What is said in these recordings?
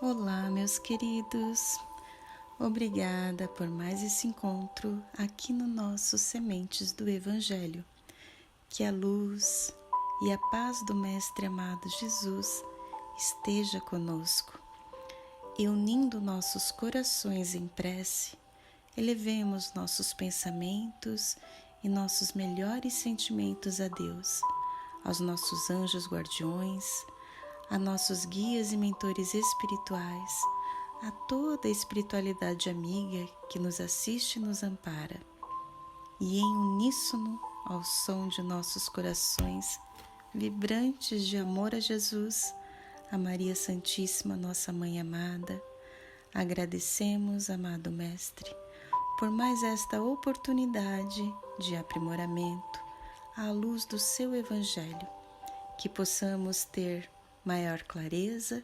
Olá, meus queridos. Obrigada por mais esse encontro aqui no nosso Sementes do Evangelho. Que a luz e a paz do Mestre amado Jesus esteja conosco. E unindo nossos corações em prece, elevemos nossos pensamentos e nossos melhores sentimentos a Deus, aos nossos anjos guardiões, a nossos guias e mentores espirituais, a toda a espiritualidade amiga que nos assiste e nos ampara. E em uníssono, ao som de nossos corações, vibrantes de amor a Jesus, a Maria Santíssima, nossa Mãe amada, agradecemos, amado Mestre, por mais esta oportunidade de aprimoramento à luz do seu Evangelho, que possamos ter maior clareza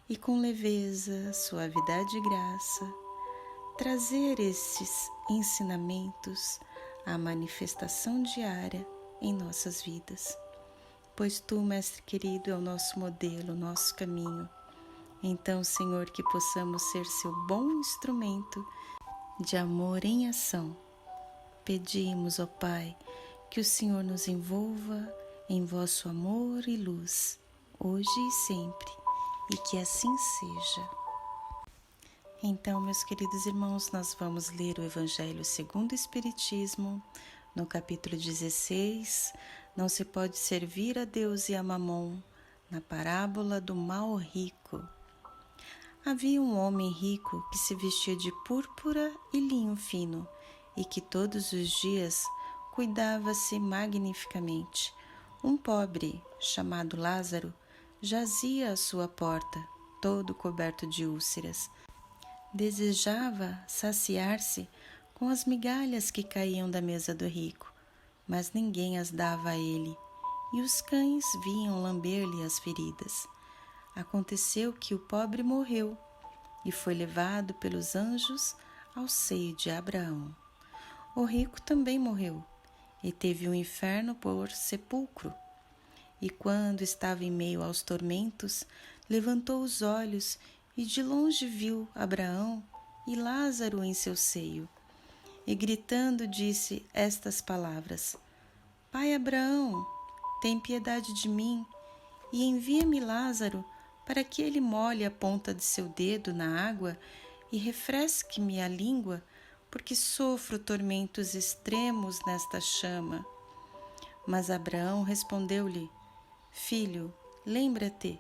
e com leveza, suavidade e graça, trazer esses ensinamentos à manifestação diária em nossas vidas. Pois Tu, Mestre querido, é o nosso modelo, o nosso caminho. Então, Senhor, que possamos ser Seu bom instrumento de amor em ação. Pedimos, ó Pai, que o Senhor nos envolva em vosso amor e luz, hoje e sempre, e que assim seja. Então, meus queridos irmãos, nós vamos ler o Evangelho segundo o Espiritismo, no capítulo 16, não se pode servir a Deus e a Mamon, na parábola do mal rico. Havia um homem rico que se vestia de púrpura e linho fino, e que todos os dias cuidava-se magnificamente. Um pobre, chamado Lázaro, jazia à sua porta, todo coberto de úlceras. Desejava saciar-se com as migalhas que caíam da mesa do rico, mas ninguém as dava a ele, e os cães vinham lamber-lhe as feridas. Aconteceu que o pobre morreu e foi levado pelos anjos ao seio de Abraão. O rico também morreu e teve o inferno por sepulcro. E quando estava em meio aos tormentos, levantou os olhos e de longe viu Abraão e Lázaro em seu seio. E gritando disse estas palavras: Pai Abraão, tem piedade de mim e envia-me Lázaro para que ele molhe a ponta de seu dedo na água e refresque-me a língua, porque sofro tormentos extremos nesta chama. Mas Abraão respondeu-lhe: Filho, lembra-te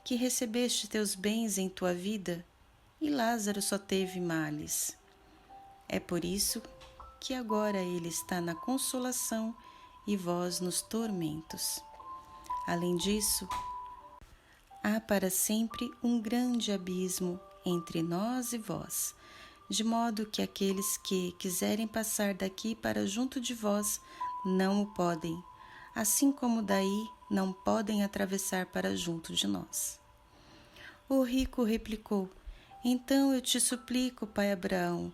que recebeste teus bens em tua vida e Lázaro só teve males. É por isso que agora ele está na consolação e vós nos tormentos. Além disso, há para sempre um grande abismo entre nós e vós, de modo que aqueles que quiserem passar daqui para junto de vós não o podem, assim como daí não podem atravessar para junto de nós. O rico replicou: Então eu te suplico, pai Abraão,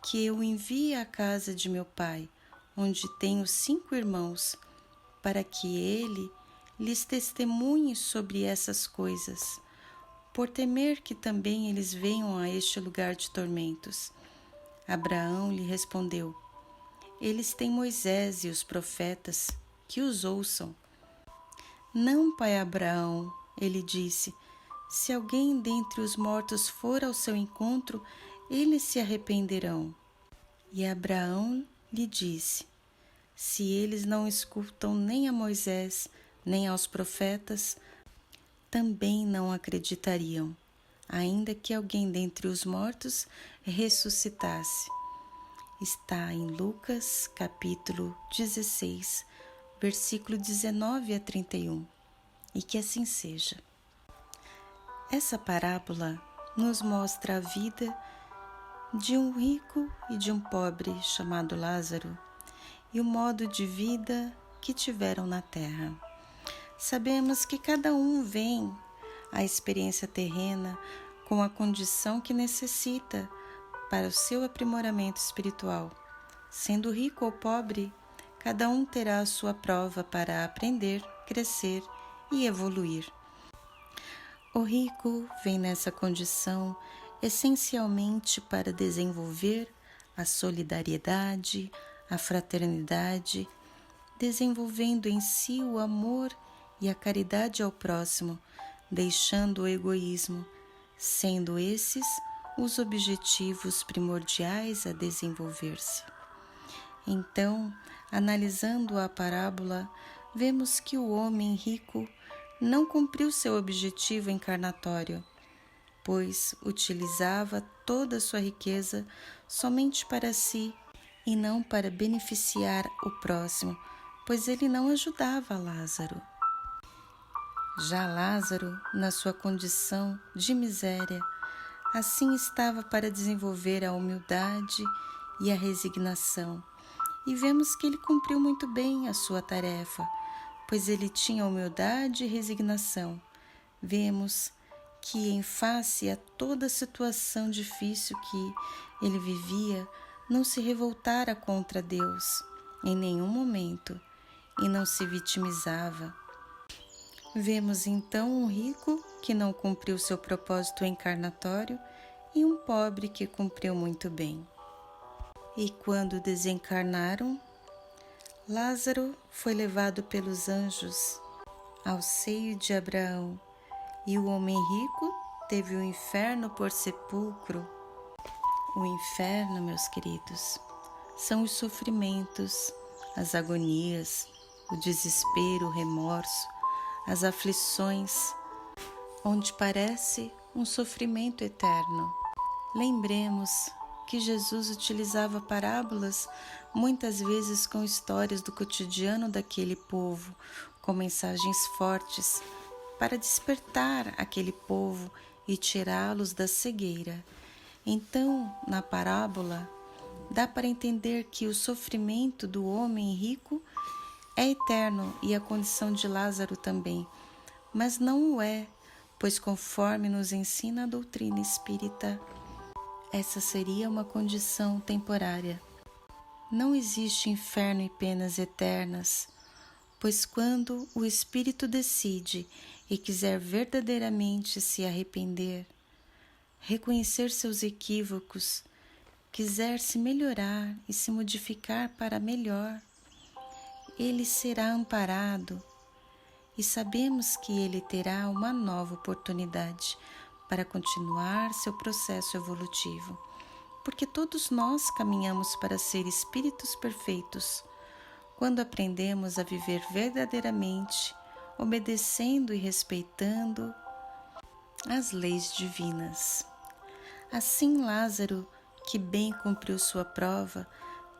que eu envie à casa de meu pai, onde tenho 5 irmãos, para que ele lhes testemunhe sobre essas coisas, por temer que também eles venham a este lugar de tormentos. Abraão lhe respondeu: Eles têm Moisés e os profetas, que os ouçam. Não, pai Abraão, ele disse, se alguém dentre os mortos for ao seu encontro, eles se arrependerão. E Abraão lhe disse: Se eles não escutam nem a Moisés, nem aos profetas, também não acreditariam, ainda que alguém dentre os mortos ressuscitasse. Está em Lucas, capítulo 16, versículo 19 a 31, e que assim seja. Essa parábola nos mostra a vida de um rico e de um pobre chamado Lázaro e o modo de vida que tiveram na terra. Sabemos que cada um vem à experiência terrena com a condição que necessita para o seu aprimoramento espiritual. Sendo rico ou pobre, cada um terá a sua prova para aprender, crescer e evoluir. O rico vem nessa condição essencialmente para desenvolver a solidariedade, a fraternidade, desenvolvendo em si o amor e a caridade ao próximo, deixando o egoísmo, sendo esses os objetivos primordiais a desenvolver-se. Então, analisando a parábola, vemos que o homem rico não cumpriu seu objetivo encarnatório, pois utilizava toda a sua riqueza somente para si e não para beneficiar o próximo, pois ele não ajudava Lázaro. Já Lázaro, na sua condição de miséria, assim estava para desenvolver a humildade e a resignação. E vemos que ele cumpriu muito bem a sua tarefa, pois ele tinha humildade e resignação. Vemos que, em face a toda a situação difícil que ele vivia, não se revoltara contra Deus em nenhum momento e não se vitimizava. Vemos então um rico que não cumpriu seu propósito encarnatório e um pobre que cumpriu muito bem. E quando desencarnaram, Lázaro foi levado pelos anjos ao seio de Abraão, e o homem rico teve o inferno por sepulcro. O inferno, meus queridos, são os sofrimentos, as agonias, o desespero, o remorso, as aflições, onde parece um sofrimento eterno. Lembremos que Jesus utilizava parábolas muitas vezes com histórias do cotidiano daquele povo, com mensagens fortes para despertar aquele povo e tirá-los da cegueira. Então, na parábola, dá para entender que o sofrimento do homem rico é eterno e a condição de Lázaro também, mas não o é, pois conforme nos ensina a doutrina espírita, essa seria uma condição temporária. Não existe inferno e penas eternas, pois quando o espírito decide e quiser verdadeiramente se arrepender, reconhecer seus equívocos, quiser se melhorar e se modificar para melhor, ele será amparado e sabemos que ele terá uma nova oportunidade para continuar seu processo evolutivo, porque todos nós caminhamos para ser espíritos perfeitos quando aprendemos a viver verdadeiramente, obedecendo e respeitando as leis divinas. Assim, Lázaro, que bem cumpriu sua prova,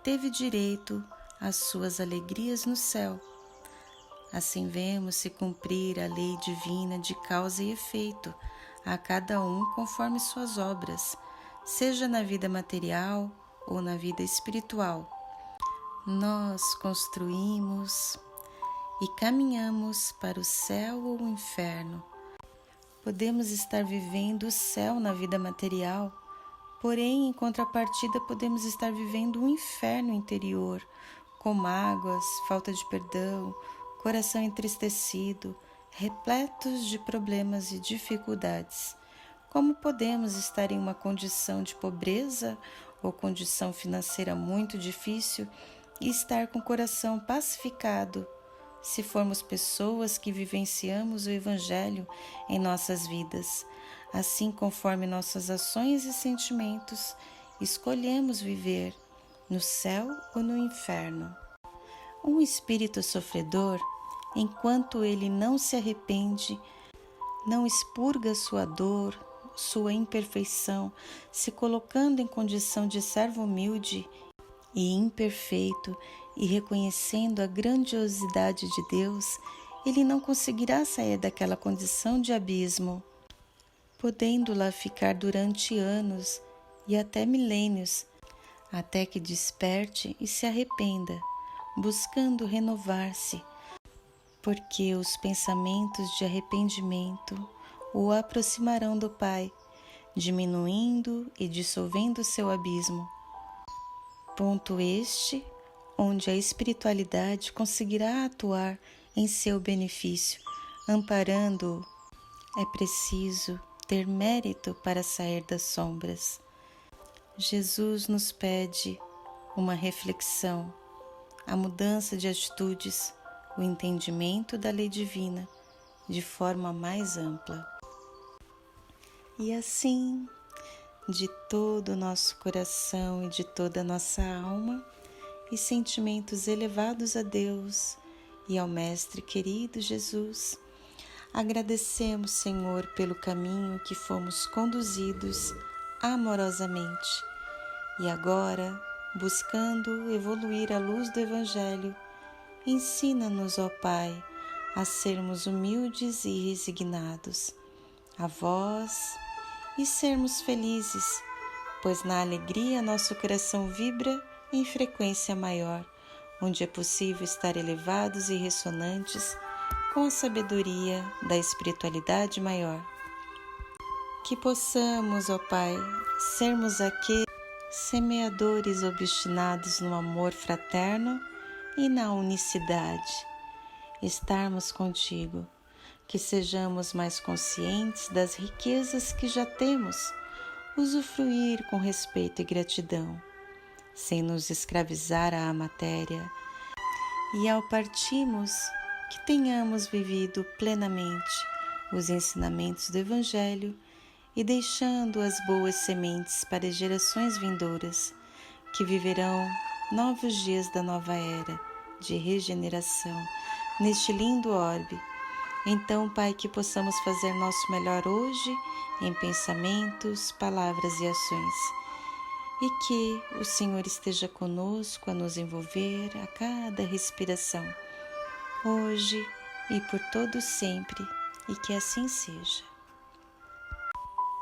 teve direito às suas alegrias no céu. Assim vemos se cumprir a lei divina de causa e efeito, a cada um conforme suas obras, seja na vida material ou na vida espiritual. Nós construímos e caminhamos para o céu ou o inferno. Podemos estar vivendo o céu na vida material, porém, em contrapartida, podemos estar vivendo um inferno interior, com mágoas, falta de perdão, coração entristecido, repletos de problemas e dificuldades. Como podemos estar em uma condição de pobreza ou condição financeira muito difícil e estar com o coração pacificado, se formos pessoas que vivenciamos o Evangelho em nossas vidas? Assim, conforme nossas ações e sentimentos, escolhemos viver no céu ou no inferno. Um espírito sofredor, enquanto ele não se arrepende, não expurga sua dor, sua imperfeição, se colocando em condição de servo humilde e imperfeito e reconhecendo a grandiosidade de Deus, ele não conseguirá sair daquela condição de abismo, podendo lá ficar durante anos e até milênios, até que desperte e se arrependa, buscando renovar-se, porque os pensamentos de arrependimento o aproximarão do Pai, diminuindo e dissolvendo seu abismo. Ponto este onde a espiritualidade conseguirá atuar em seu benefício, amparando-o é preciso ter mérito para sair das sombras. Jesus nos pede uma reflexão, a mudança de atitudes, o entendimento da lei divina de forma mais ampla. E assim, de todo o nosso coração e de toda a nossa alma, e sentimentos elevados a Deus e ao Mestre querido Jesus, agradecemos, Senhor, pelo caminho que fomos conduzidos amorosamente. E agora, buscando evoluir à luz do Evangelho, ensina-nos, ó Pai, a sermos humildes e resignados a vós e sermos felizes, pois na alegria nosso coração vibra em frequência maior, onde é possível estar elevados e ressonantes com a sabedoria da espiritualidade maior. Que possamos, ó Pai, sermos aqueles semeadores obstinados no amor fraterno e na unicidade. Estarmos contigo, que sejamos mais conscientes das riquezas que já temos, usufruir com respeito e gratidão, sem nos escravizar à matéria, e ao partirmos, que tenhamos vivido plenamente os ensinamentos do Evangelho e deixando as boas sementes para as gerações vindouras, que viverão novos dias da nova era de regeneração neste lindo orbe. Então, Pai, que possamos fazer nosso melhor hoje em pensamentos, palavras e ações, e que o Senhor esteja conosco a nos envolver a cada respiração, hoje e por todo sempre, e que assim seja.